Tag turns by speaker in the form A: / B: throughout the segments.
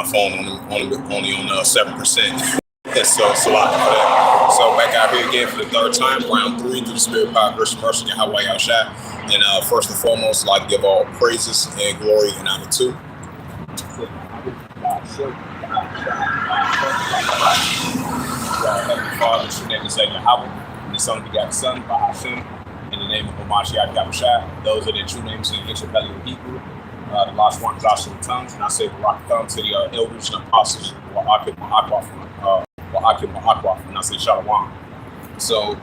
A: my phone only on 7%. So it's a lot for that. So back out here again for the third time, round 3 through the Spirit, Power, Grace, and Mercy, and Hawaii Shot. And first and foremost, I'd like to give all praises and glory and honor to Heavenly Father, true name is Yahweh, and the Son of the God, Son, by Hashem, in the name of Mashiach Yahushua. Those are the true names in the ancient Paleo Hebrew. The last one is also the tongues, and I say Barak Thumb to the elders and apostles, Wa'akim Ma'akwaf, and I say Shalom. So,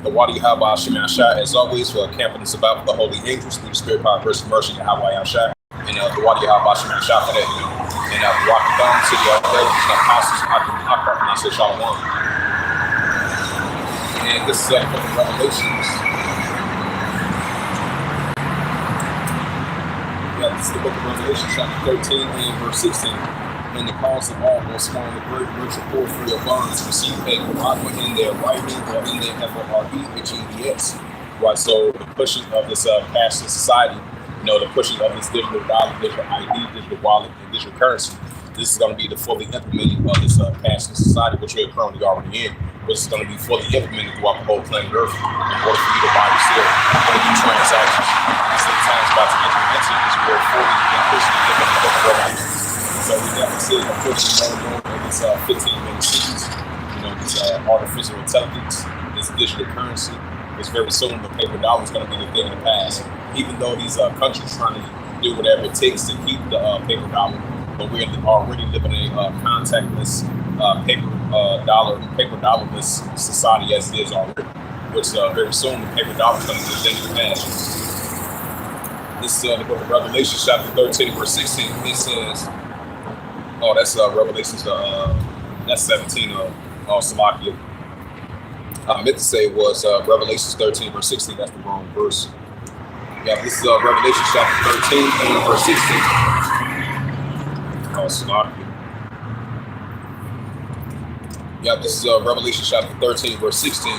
A: the Wadi Yahweh Shema Shah, as always, for camping us about the holy angels through the Spirit, Power, Grace, and Mercy, and Hawaii Shah, and the Wadi Yahweh Shema Shah for that, and Barak Thumb to the elders and apostles, Wa'akim Ma'akwaf, and I say Shalom. And this is from Revelations. This is the book of Revelation, chapter 13 and verse 16. And the cause of all, both small and great, rich or poor, free or bond, to receive a Quran in their writing or in their FOREHEDS. Right, so the pushing of this cashless society, the pushing of this digital dollar, digital ID, digital wallet, and digital currency. This is going to be the fully implementing of this cashless society, which we're currently already in. Which is going to be fully implemented throughout the whole planet Earth in order for you to buy or sell and do transactions. Sometimes about to implement this world fully and pushing it in the world. So we definitely see a pushing more of this 15-minute series, this artificial intelligence, this digital currency. It's very soon the paper dollar is going to be the thing of the past. Even though these countries trying to do whatever it takes to keep the paper dollar, but we're already living in a contactless paper dollarless society as it is already, which very soon the paper dollar is going to be a thing of the past. This is the book of Revelation, chapter 13, verse 16. It says, that's Revelations, that's 17 of Salakia. I meant to say it was Revelations 13, verse 16. That's the wrong verse. Yeah, this is Revelation, chapter 13 and verse 16. Salakia. Yeah, this is Revelation chapter 13, verse 16.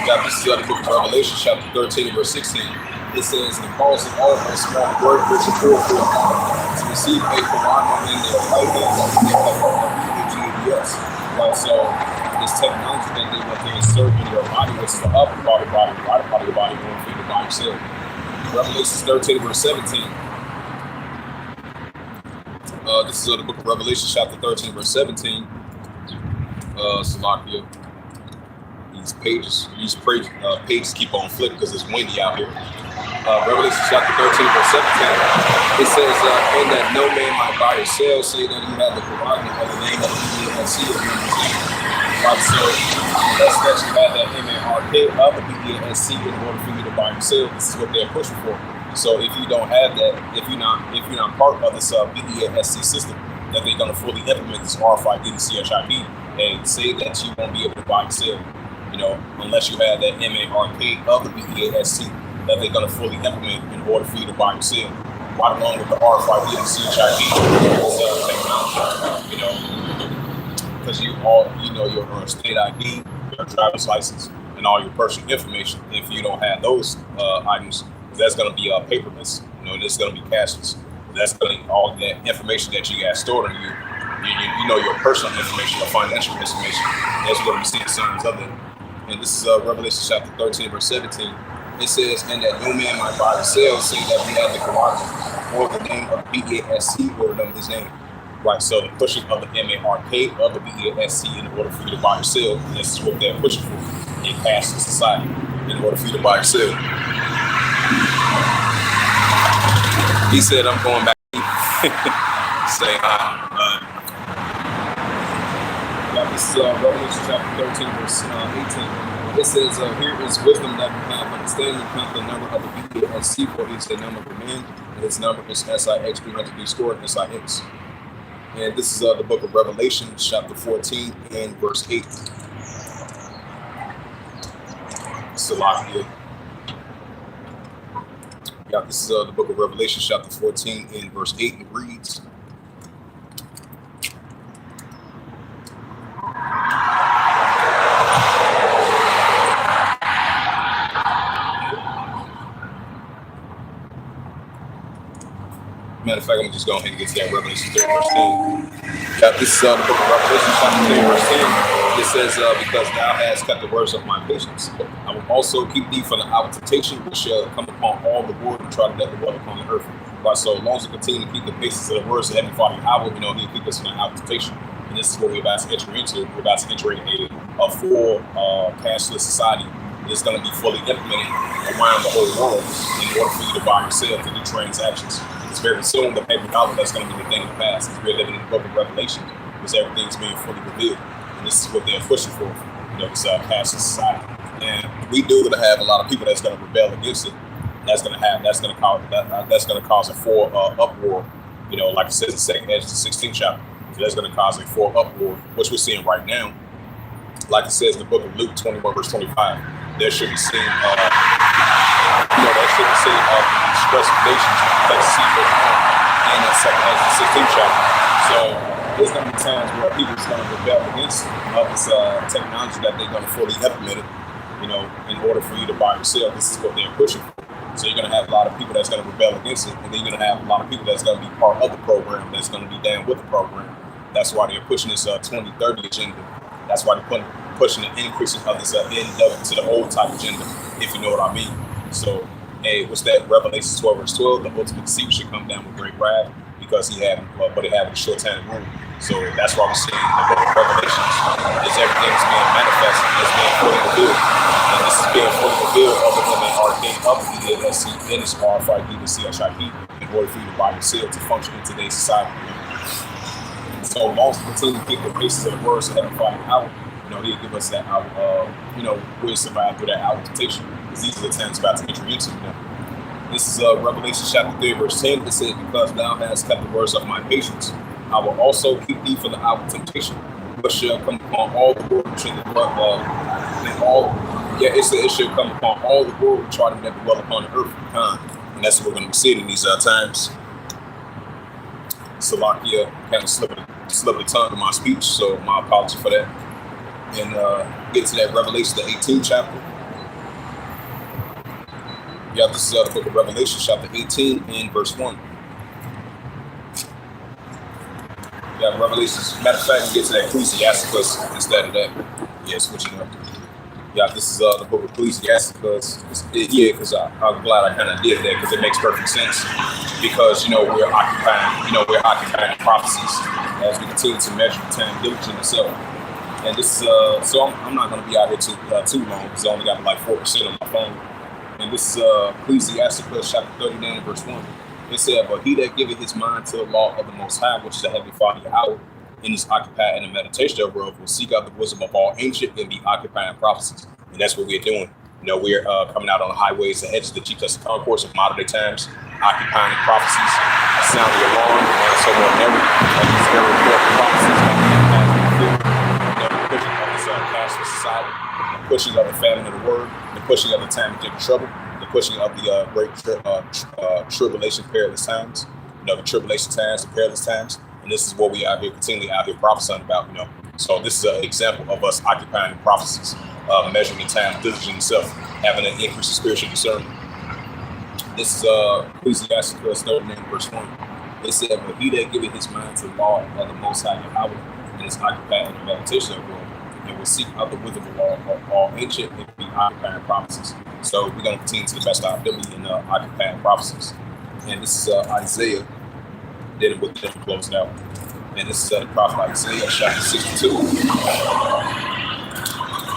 A: Yeah, this is the book of Revelation chapter 13, verse 16. It says, and the cause of all of small word, rich and poor, to receive a Quran in their right hand, right, so this technology that they want to insert in your body, which is the upper part of your body, the right part of your body, going for you to buy yourself. Revelation 13, verse 17. This is the book of Revelation, chapter 13, verse 17. Salakia. These pages keep on flipping because it's windy out here. Revelation chapter 13, verse 17. It says, and that no man might buy or sell, say that he had the prerogative of the name of the BDSC of his name. Right, so that's that you have that MARK of the BDSC in order for you to buy or sell. This is what they're pushing for. So if you don't have that, if you're not part of this BDSC system, that they're going to fully implement this RFID and CHIP and say that you won't be able to buy or sell, unless you have that MARK of the BDSC that they're going to fully implement in order for you to buy or sell. Right along with the RFID and CHIP technology, because your state ID, your driver's license, and all your personal information. If you don't have those items, that's going to be paperless. This is going to be cashless. That's going to be all that information that you got stored in you. Your personal information, your financial information. That's what we're seeing signs of it. And this is Revelation chapter 13, verse 17. It says, and that no man might buy or sell, say that we have the Quran or the name of BDSC or the name of his name. Right, so the pushing of the MARK of the BDSC in order for you to buy or sell, and this is what they're pushing for in past society in order for you to buy or sell. He said, I'm going back. Say hi. This is Revelation chapter 13, verse 18. It says, here is wisdom that we have understanding, count the number of the BDSC, for each the number of the man, and its number is SIX 300 scored SIX. And this is the book of Revelation, chapter 14 and verse 8. Salakia. Yeah, this is the book of Revelation, chapter 14 and verse 8. It reads, Matter of fact, I'm just going ahead and get to that Revelation 3, verse 10. Yeah, this is the book of Revelation, chapter 3, verse 10. It says, because thou hast kept the words of my patience, I will also keep thee from the hour of temptation, which shall come upon all the world and try to let the dwell upon the earth. Right, so as long as we continue to keep the patience of the words of Heavenly Father, I will, he'll keep us from the hour of temptation. And this is what we're about to enter into. We're about to enter a full cashless society that's going to be fully implemented around the whole world in order for you to buy yourself and do transactions. It's very soon the paper dollar that's going to be the thing of the past. We're living in the book of Revelation because everything's being fully revealed. And this is what they're pushing for, this cashless society. And we do going to have a lot of people that's going to rebel against it. That's going to cause a full uproar, like it says in Second Hedges, the 16th chapter. So that's going to cause a full uproar, which we're seeing right now. Like it says in the book of Luke 21, verse 25, there should be seen, express nations that see what's on in the Second Hedges, the 16th chapter. So there's going to be times where people are going to rebel against this technology that they're going to fully implement it, in order for you to buy or sell. This is what they're pushing for. So you're going to have a lot of people that's going to rebel against it, and then you're going to have a lot of people that's going to be part of the program, that's going to be down with the program. That's why they're pushing this 2030 agenda. That's why they're pushing the increasing of this end to the old type agenda, if you know what I mean. So, hey, what's that? Revelation 12, verse 12, the ultimate deceiver should come down with great wrath because he had, but he had a short time to rule. So that's why we're seeing the book of Revelations is everything's being manifested, it's being fully revealed. And this is being fully revealed other than the arcane of the ESC, NSRFID, the CHIP, in order for you to buy your seal to function in today's society. So long as we continue to keep the basis of the words of Heavenly Father out, he'll give us that hour, we'll survive through that hour of temptation. Because these are the times about to enter into. This is Revelation chapter 3, verse 10. It says, because thou hast kept the words of my patience, I will also keep thee from the hour of temptation, which shall come upon all the world which in the blood it shall come upon all the world which try to never dwell upon the earth. And that's what we're going to be seeing in these times. Salakia kind of slipped the tongue in my speech, so my apology for that. And get to that Revelation, the 18th chapter. Yeah, this is the book of Revelation, chapter 18 and verse 1. Yeah, Revelation, matter of fact, we get to that Ecclesiasticus instead of that. Yeah, switching up. Yeah, this is the book of Ecclesiasticus. Because I'm glad I kind of did that because it makes perfect sense. Because, we're occupying prophecies as we continue to measure the time diligent itself. And this is, so I'm not going to be out here too long because I only got like 4% on my phone. And this is Ecclesiasticus chapter 39, verse 1. It said, but he that giveth his mind to the law of the Most High, which is the Heavenly Father Yahweh, and is occupied in the meditation thereof, will seek out the wisdom of all ancient and be occupying prophecies. And that's what we're doing. We're coming out on the highways, the hedges, the chief justice concourse of modern day times, occupying prophecies, sounding the alarm, and so on and every these very important prophecies pushing of this cashless society, the pushing of the famine of the word, the pushing of the time to get in trouble, the pushing of the great tribulation, perilous times, the tribulation times, the perilous times. And this is what we out here continually out here prophesying about, So this is an example of us occupying prophecies, measuring the time, diligent itself, having an increase in spiritual discernment. This is Ecclesiasticus 39, verse 1. It said, but he that giveth his mind to the law of the Most High Yahweh, and is occupied in the meditation of the world, and will seek out the wisdom of all ancient and be occupying prophecies. So we're going to continue to the best of our ability in occupying prophecies. And this is Isaiah. Then we'll close it out. And this is the prophet Isaiah, chapter 62.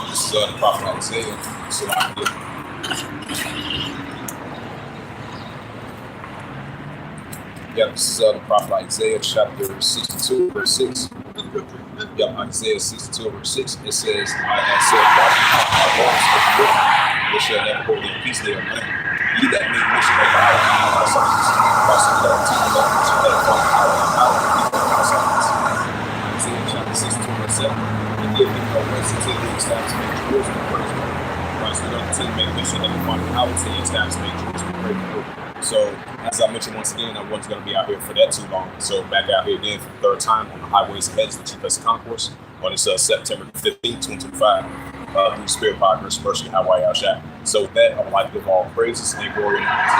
A: This is the prophet Isaiah. This is the prophet Isaiah, chapter 62, verse 6. Isaiah 62, verse 6. It says, I have said, my bones which shall never hold in peace there. Ye that make mission of your out of silence. Isaiah chapter 62, verse 7. And give him no rest until he establishes Jerusalem praise God. Right, so we're going to continue to make mission of the out until he establishes Jerusalem praise God. So, as I mentioned once again, I wasn't going to be out here for that too long. So, back out here again for the third time on the highways and hedges, the chief justice concourse on this September 15th, 2025. Through Spirit Power, Mercy, Mercy, Hawaii, Al-Shai. So with that, I would like to give all praises and glory and honor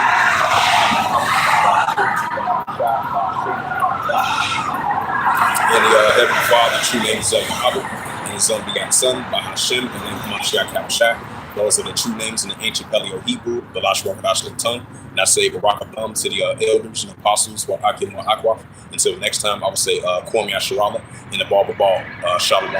A: Heavenly Father, true name is Yahweh, and his only begotten Son, by Hashem, and then Mashiach Yahushua. Those are the true names in the ancient Paleo-Hebrew, the Lashon Kodash tongue. And I say Barak Abam to the elders and apostles, Wa'akim Wa'akwaf. Until next time, I will say Kwame Asherala in the Barber Ball. Shalom.